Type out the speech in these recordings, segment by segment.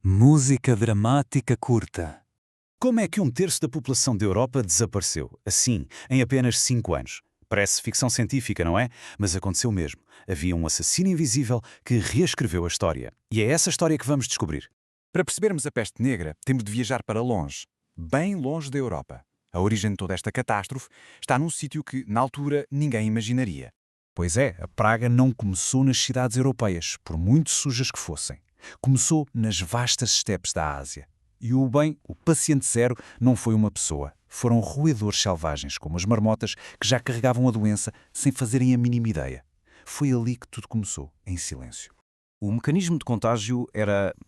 Música dramática curta. Como é que um terço da população da Europa desapareceu, assim, em apenas 5 anos? Parece ficção científica, não é? Mas aconteceu mesmo. Havia um assassino invisível que reescreveu a história. E é essa história que vamos descobrir. Para percebermos a peste negra, temos de viajar para longe, bem longe da Europa. A origem de toda esta catástrofe está num sítio que, na altura, ninguém imaginaria. Pois é, a praga não começou nas cidades europeias, por muito sujas que fossem. Começou nas vastas estepes da Ásia. E o paciente zero, não foi uma pessoa. Foram roedores selvagens, como as marmotas, que já carregavam a doença sem fazerem a mínima ideia. Foi ali que tudo começou, em silêncio. O mecanismo de contágio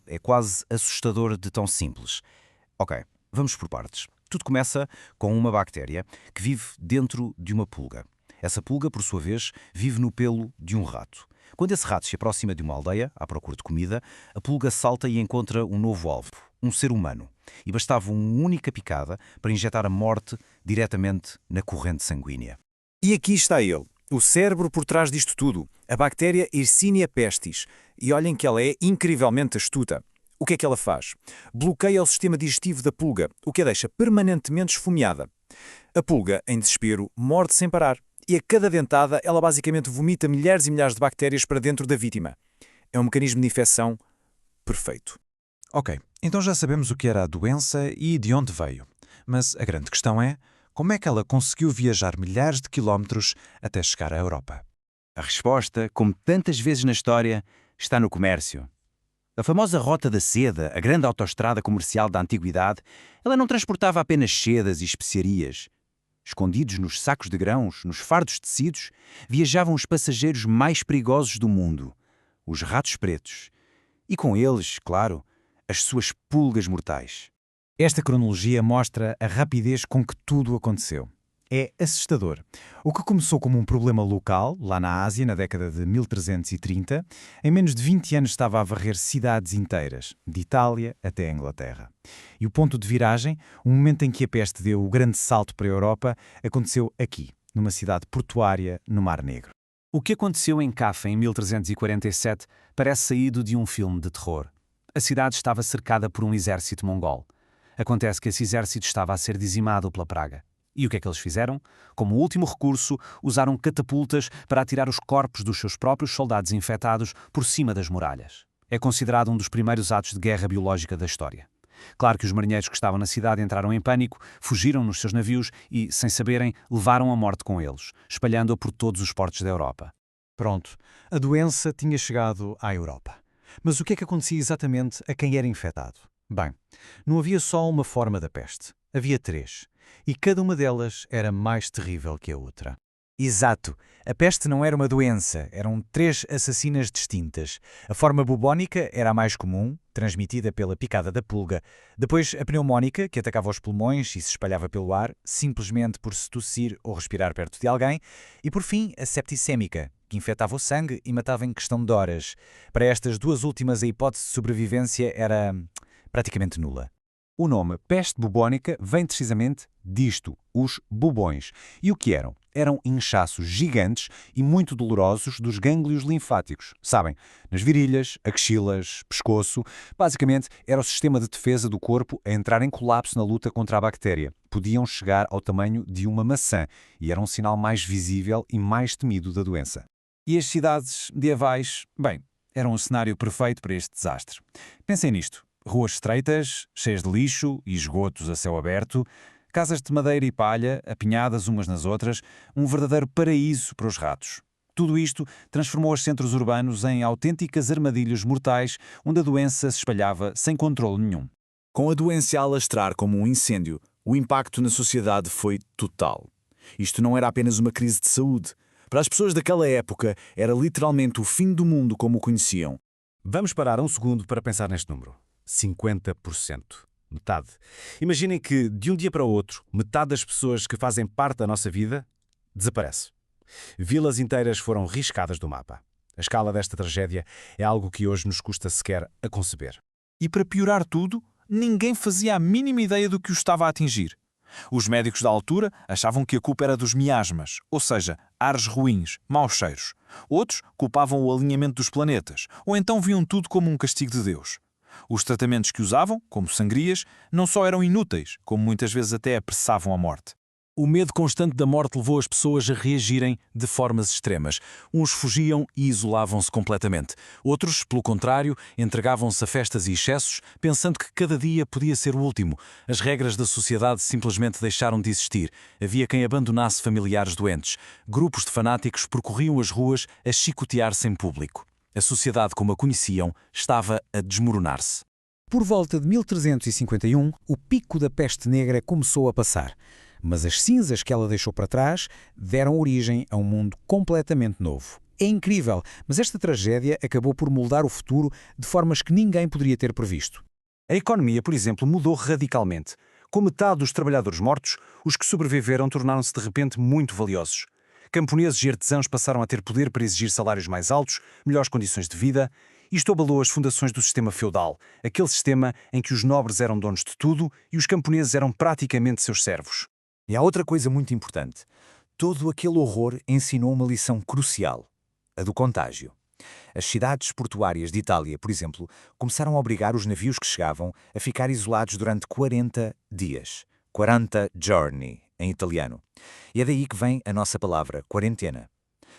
é quase assustador de tão simples. Ok, vamos por partes. Tudo começa com uma bactéria que vive dentro de uma pulga. Essa pulga, por sua vez, vive no pelo de um rato. Quando esse rato se aproxima de uma aldeia, à procura de comida, a pulga salta e encontra um novo alvo, um ser humano. E bastava uma única picada para injetar a morte diretamente na corrente sanguínea. E aqui está ele, o cérebro por trás disto tudo, a bactéria Yersinia pestis. E olhem que ela é incrivelmente astuta. O que é que ela faz? Bloqueia o sistema digestivo da pulga, o que a deixa permanentemente esfomeada. A pulga, em desespero, morde sem parar. E a cada dentada, ela basicamente vomita milhares e milhares de bactérias para dentro da vítima. É um mecanismo de infecção perfeito. Ok, então já sabemos o que era a doença e de onde veio. Mas a grande questão é, como é que ela conseguiu viajar milhares de quilómetros até chegar à Europa? A resposta, como tantas vezes na história, está no comércio. A famosa Rota da Seda, a grande autoestrada comercial da antiguidade, ela não transportava apenas sedas e especiarias. Escondidos nos sacos de grãos, nos fardos de tecidos, viajavam os passageiros mais perigosos do mundo, os ratos pretos. E com eles, claro, as suas pulgas mortais. Esta cronologia mostra a rapidez com que tudo aconteceu. É assustador. O que começou como um problema local, lá na Ásia, na década de 1330, em menos de 20 anos estava a varrer cidades inteiras, de Itália até a Inglaterra. E o ponto de viragem, o momento em que a peste deu o grande salto para a Europa, aconteceu aqui, numa cidade portuária no Mar Negro. O que aconteceu em Café em 1347 parece saído de um filme de terror. A cidade estava cercada por um exército mongol. Acontece que esse exército estava a ser dizimado pela praga. E o que é que eles fizeram? Como último recurso, usaram catapultas para atirar os corpos dos seus próprios soldados infectados por cima das muralhas. É considerado um dos primeiros atos de guerra biológica da história. Claro que os marinheiros que estavam na cidade entraram em pânico, fugiram nos seus navios e, sem saberem, levaram a morte com eles, espalhando-a por todos os portos da Europa. Pronto, a doença tinha chegado à Europa. Mas o que é que acontecia exatamente a quem era infectado? Bem, não havia só uma forma da peste. Havia 3. E cada uma delas era mais terrível que a outra. Exato. A peste não era uma doença, eram 3 assassinas distintas. A forma bubónica era a mais comum, transmitida pela picada da pulga. Depois a pneumónica, que atacava os pulmões e se espalhava pelo ar, simplesmente por se tossir ou respirar perto de alguém. E por fim, a septicémica, que infectava o sangue e matava em questão de horas. Para estas 2 últimas, a hipótese de sobrevivência era praticamente nula. O nome peste bubónica vem precisamente disto, os bubões. E o que eram? Eram inchaços gigantes e muito dolorosos dos gânglios linfáticos. Sabem, nas virilhas, axilas, pescoço. Basicamente, era o sistema de defesa do corpo a entrar em colapso na luta contra a bactéria. Podiam chegar ao tamanho de uma maçã e era um sinal mais visível e mais temido da doença. E as cidades medievais, bem, eram um cenário perfeito para este desastre. Pensem nisto. Ruas estreitas, cheias de lixo e esgotos a céu aberto, casas de madeira e palha, apinhadas umas nas outras, um verdadeiro paraíso para os ratos. Tudo isto transformou os centros urbanos em autênticas armadilhas mortais, onde a doença se espalhava sem controle nenhum. Com a doença a alastrar como um incêndio, o impacto na sociedade foi total. Isto não era apenas uma crise de saúde. Para as pessoas daquela época, era literalmente o fim do mundo como o conheciam. Vamos parar um segundo para pensar neste número. 50%. Metade. Imaginem que, de um dia para o outro, metade das pessoas que fazem parte da nossa vida desaparece. Vilas inteiras foram riscadas do mapa. A escala desta tragédia é algo que hoje nos custa sequer a conceber. E para piorar tudo, ninguém fazia a mínima ideia do que o estava a atingir. Os médicos da altura achavam que a culpa era dos miasmas, ou seja, ares ruins, maus cheiros. Outros culpavam o alinhamento dos planetas, ou então viam tudo como um castigo de Deus. Os tratamentos que usavam, como sangrias, não só eram inúteis, como muitas vezes até apressavam a morte. O medo constante da morte levou as pessoas a reagirem de formas extremas. Uns fugiam e isolavam-se completamente. Outros, pelo contrário, entregavam-se a festas e excessos, pensando que cada dia podia ser o último. As regras da sociedade simplesmente deixaram de existir. Havia quem abandonasse familiares doentes. Grupos de fanáticos percorriam as ruas a chicotear-se em público. A sociedade como a conheciam estava a desmoronar-se. Por volta de 1351, o pico da peste negra começou a passar. Mas as cinzas que ela deixou para trás deram origem a um mundo completamente novo. É incrível, mas esta tragédia acabou por moldar o futuro de formas que ninguém poderia ter previsto. A economia, por exemplo, mudou radicalmente. Com metade dos trabalhadores mortos, os que sobreviveram tornaram-se de repente muito valiosos. Camponeses e artesãos passaram a ter poder para exigir salários mais altos, melhores condições de vida. Isto abalou as fundações do sistema feudal, aquele sistema em que os nobres eram donos de tudo e os camponeses eram praticamente seus servos. E há outra coisa muito importante. Todo aquele horror ensinou uma lição crucial, a do contágio. As cidades portuárias de Itália, por exemplo, começaram a obrigar os navios que chegavam a ficar isolados durante 40 dias. 40 giorni, em italiano. E é daí que vem a nossa palavra, quarentena.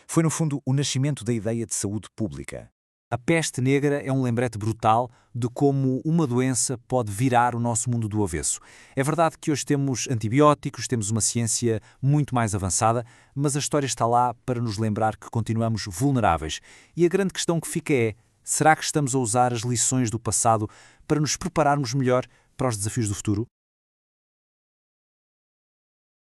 Foi, no fundo, o nascimento da ideia de saúde pública. A peste negra é um lembrete brutal de como uma doença pode virar o nosso mundo do avesso. É verdade que hoje temos antibióticos, temos uma ciência muito mais avançada, mas a história está lá para nos lembrar que continuamos vulneráveis. E a grande questão que fica é, será que estamos a usar as lições do passado para nos prepararmos melhor para os desafios do futuro?